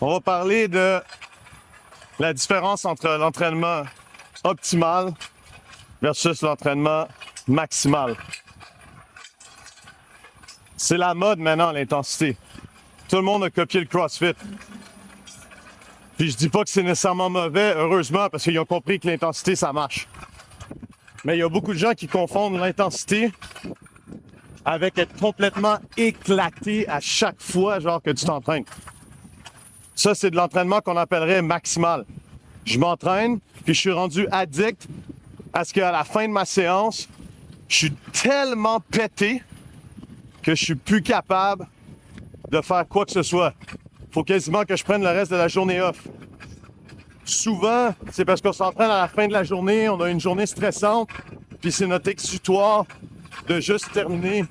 On va parler de la différence entre l'entraînement optimal versus l'entraînement maximal. C'est la mode maintenant, l'intensité. Tout le monde a copié le CrossFit. Puis je dis pas que c'est nécessairement mauvais, heureusement, parce qu'ils ont compris que l'intensité, ça marche. Mais il y a beaucoup de gens qui confondent l'intensité avec être complètement éclaté à chaque fois, genre que tu t'entraînes. Ça, c'est de l'entraînement qu'on appellerait maximal. Je m'entraîne, puis je suis rendu addict à ce qu'à la fin de ma séance, je suis tellement pété que je suis plus capable de faire quoi que ce soit. Faut quasiment que je prenne le reste de la journée off. Souvent, c'est parce qu'on s'entraîne à la fin de la journée, on a une journée stressante, puis c'est notre exutoire de juste terminer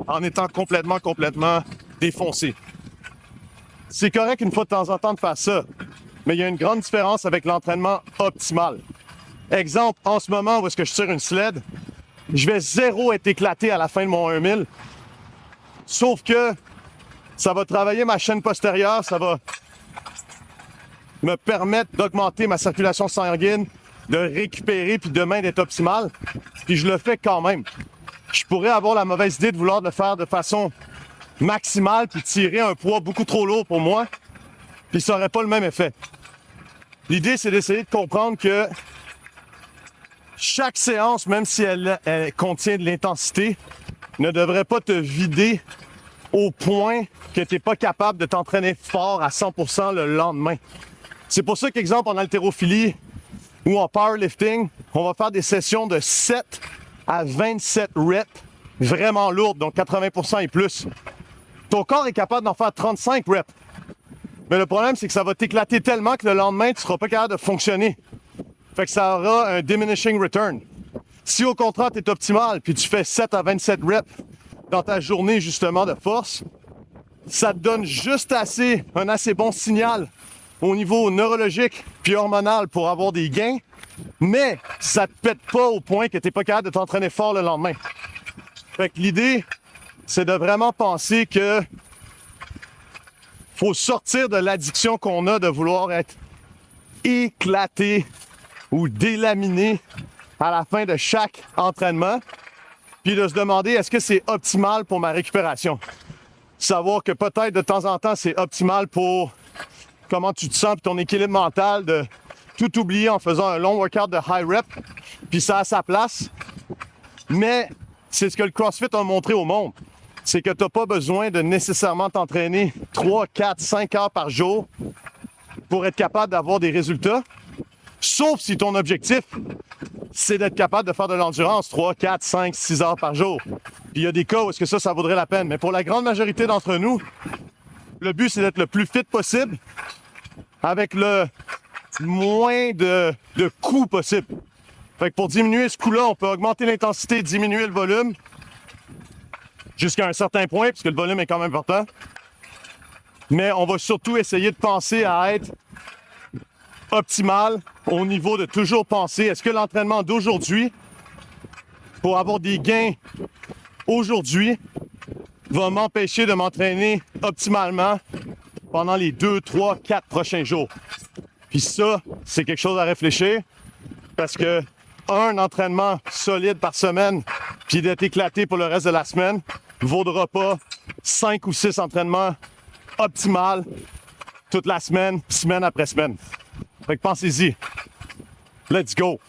en étant complètement défoncé. C'est correct une fois de temps en temps de faire ça, mais il y a une grande différence avec l'entraînement optimal. Exemple, en ce moment où est-ce que je tire une sled, je vais zéro être éclaté à la fin de mon 1000, sauf que ça va travailler ma chaîne postérieure, ça va me permettre d'augmenter ma circulation sanguine, de récupérer, puis demain d'être optimal. Puis je le fais quand même. Je pourrais avoir la mauvaise idée de vouloir le faire de façon maximale, puis tirer un poids beaucoup trop lourd pour moi, puis ça n'aurait pas le même effet. L'idée, c'est d'essayer de comprendre que chaque séance, même si elle contient de l'intensité, ne devrait pas te vider au point que tu n'es pas capable de t'entraîner fort à 100% le lendemain. C'est pour ça qu'exemple, en haltérophilie ou en powerlifting, on va faire des sessions de 7 à 27 reps vraiment lourdes, donc 80% et plus. Ton corps est capable d'en faire 35 reps. Mais le problème, c'est que ça va t'éclater tellement que le lendemain, tu ne seras pas capable de fonctionner. Fait que ça aura un diminishing return. Si au contraire, tu es optimal puis tu fais 7 à 27 reps dans ta journée justement de force, ça te donne juste un assez bon signal au niveau neurologique puis hormonal pour avoir des gains, mais ça te pète pas au point que tu n'es pas capable de t'entraîner fort le lendemain. Fait que l'idée, c'est de vraiment penser que faut sortir de l'addiction qu'on a de vouloir être éclaté ou délaminé à la fin de chaque entraînement, puis de se demander est-ce que c'est optimal pour ma récupération. Savoir que peut-être de temps en temps, c'est optimal pour comment tu te sens, puis ton équilibre mental, de tout oublier en faisant un long workout de high rep, puis ça a sa place. Mais c'est ce que le CrossFit a montré au monde. C'est que tu n'as pas besoin de nécessairement t'entraîner 3, 4, 5 heures par jour pour être capable d'avoir des résultats. Sauf si ton objectif, c'est d'être capable de faire de l'endurance 3, 4, 5, 6 heures par jour. Puis il y a des cas où est-ce que ça vaudrait la peine. Mais pour la grande majorité d'entre nous, le but, c'est d'être le plus fit possible avec le moins de coûts possible. Fait que pour diminuer ce coût-là, on peut augmenter l'intensité, diminuer le volume jusqu'à un certain point, puisque le volume est quand même important. Mais on va surtout essayer de penser à être optimal au niveau de toujours penser, est-ce que l'entraînement d'aujourd'hui, pour avoir des gains aujourd'hui, va m'empêcher de m'entraîner optimalement pendant les 2, 3, 4 prochains jours. Puis ça, c'est quelque chose à réfléchir parce que un entraînement solide par semaine puis d'être éclaté pour le reste de la semaine vaudra pas 5 ou 6 entraînements optimales toute la semaine, semaine après semaine. Fait que pensez-y. Let's go!